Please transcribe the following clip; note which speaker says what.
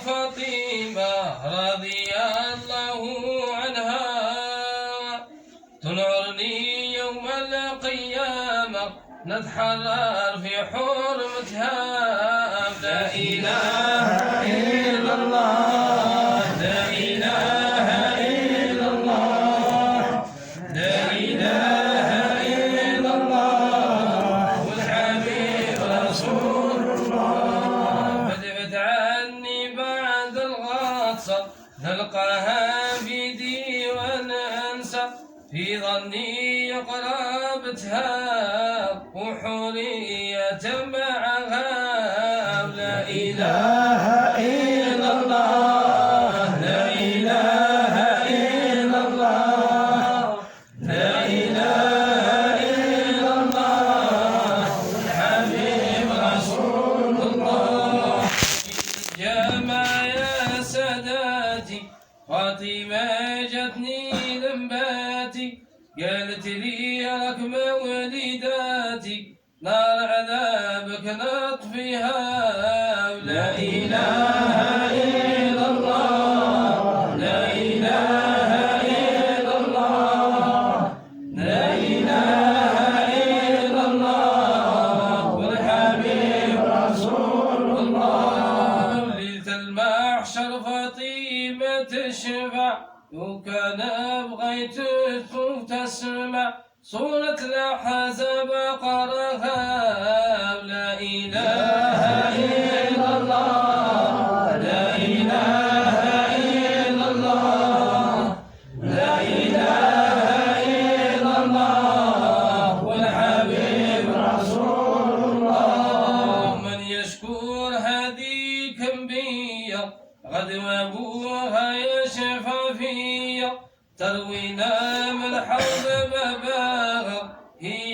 Speaker 1: فاطمة رضي الله عنها تنعرني يوم القيامة نتحرر في حرمتها. لا إله إلا الله لا إله إلا الله لا إله إلا الله والحبيب رسول الله. بدفت عني بعد الغطسة نلقاها بديوان أنسى في ظني قرابتها وحورية معها. لا إله إلا الله لا إله إلا الله لا إله إلا الله والحبيب رسول الله. جمع يا ساداتي فاطمة جتني لمباتي قالت لي لك مولداتي نار عذابك نطفيها. لا إله إلا الله لا إله إلا الله لا إله إلا الله والحبيب رسول الله. ليلة المحشر فاطمة تشفع وكان بغيت تسمع صورة الأحزاب قرها. لا إله إلا الله لا إله إلا الله لا إله إلا الله والحبيب رسول الله. من يشكر هذه كمبية غدوة أبوها يشفى فيا تروينا من حوض باباها هي